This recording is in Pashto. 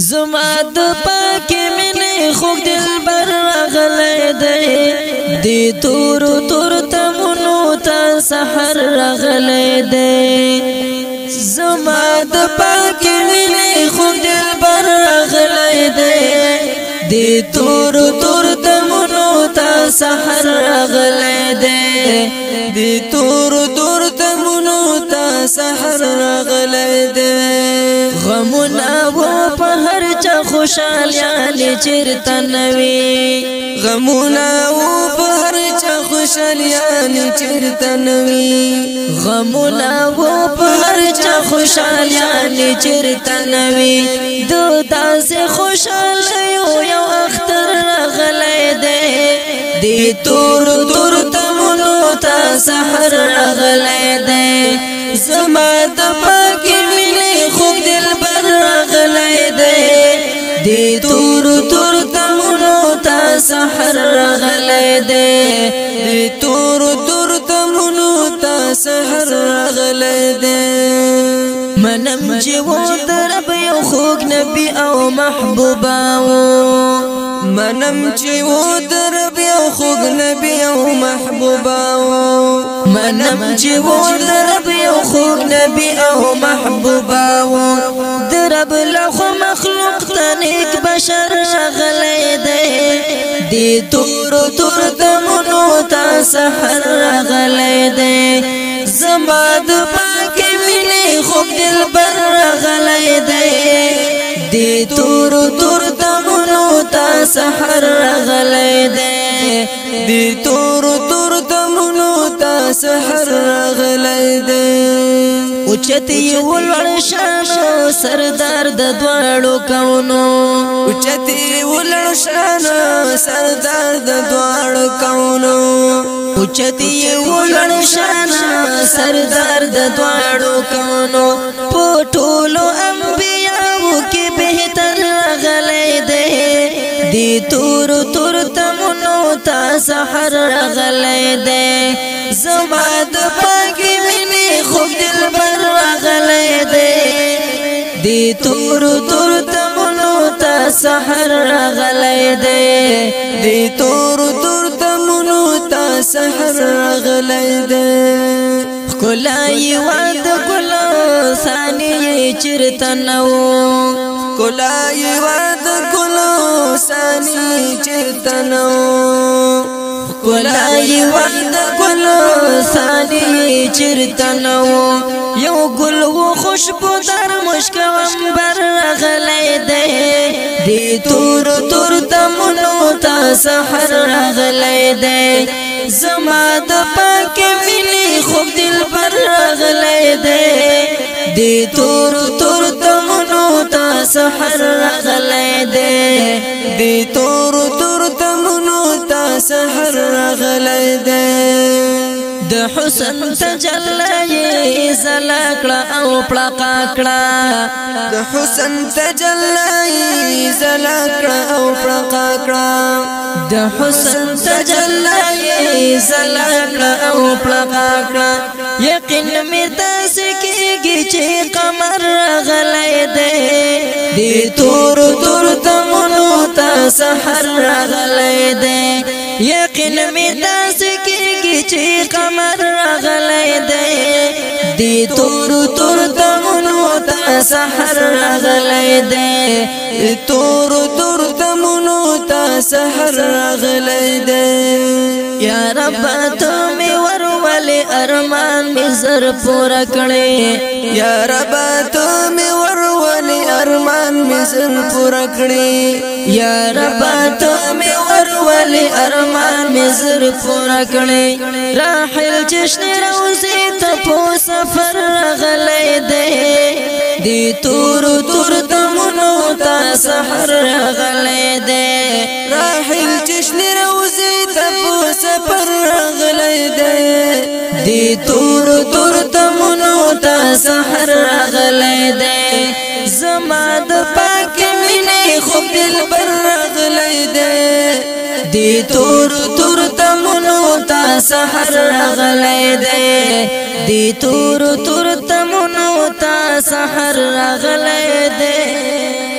زما د پاکي مینې خوږ دلبر راغلی دی دی تور تور تمنو ته سحر راغلی دی زما د پاکي مینې خوږ دلبر راغلی دی دی تور تور تمنو ته سحر راغلی دی دی تور تور تمنو ته سحر راغلی دی غمنا و په هر چا خوشالیان چیرته نوي غمنا و په هر چا خوشالیان چیرته نوي غمنا و په هر چا خوشالیان چیرته نوي دو داسې خوشاله یو اختر راغلی دی دی تور تور تمنو ته سحر راغلی دی زما د پاکي مینې خوږ دلبر راغلی دی دی تور تور تمنو ته سحر راغلی دی دی تور تور تمنو ته سحر راغلی دی منم چې و د رب یو خوږ نبي او محبوبا منم چې و د رب یو خوږ نبي او محبوبا منم چې و د رب یو خوږ نبي او محبوبا د رب له مخلوق ته نیک بشر راغلی دی دی تور تور تمنو ته سحر راغلی دی زما د پاکي مینې خوږ دلبر راغلی دی دی تور تور تمنو ته سحر راغلی دی دی تور تور تمنو ته سحر راغلی دی اوچتی ولړ شان سردار د دواړو کونو اوچتی ولړ شان سردار د دواړو کونو اوچتی ولړ شان سردار د دواړو کونو په ټولو انبیاءو کې بهتر راغلی دی دی تور تور تمنو ته سحر راغلی دی زما د پاکي مینې خوږ دلبر راغلی دی دی تور تور تمنو ته سحر راغلی دی دی تور تور تمنو ته سحر راغلی دی ښکلای واد ګلو ثانیې چیرته نو ښکلای واد ګلو ثانیې چیرته نو ښکلای واد ګلو ثانیې چیرته نو یو ګل و خوشبودار مشک عنبر راغلی دی دی تور تور تمنو ته سحر راغلی دی زما د پاکي مینې خوږ دلبر راغلی دی دی تور تور تمنو ته سحر راغلی دی دی تور تور تمنو ته سحر راغلی دی د حسن تجلی زلا کړه او پړقا کړه د حسن تجلی زلا کړه او پړقا کړه د حسن تجلی زلا کړه او پړقا کړه یقین مې داسې کېږي چې قمر راغلی دی دی تور تور تمنو ته سحر راغلی دی یقین مې داسې کېږي چې قمر راغلی دی دی تور تور تمنو ته سحر راغلی دی تور تور تمنو ته سحر راغلی دی یا رب ته مې ورولې ارمان مې زر پوره کړې یا رب ته مې ورولې ارمان مې زر پوره کړې یا رب ته مې ورولې ارمان مې زر پوره کړې راحل جشن روزي ته په سفر راغلی دی دی تور تور تمنو ته سحر راغلی دی راحل جشن روزي ته په سفر راغلی دی دی تور تور تمنو ته سحر راغلی دی زما د پاکي مینې خوږ دلبر راغلی دی دی تور تور تمنو ته سحر راغلی دی دی تور تور تمنو ته سحر راغلی دی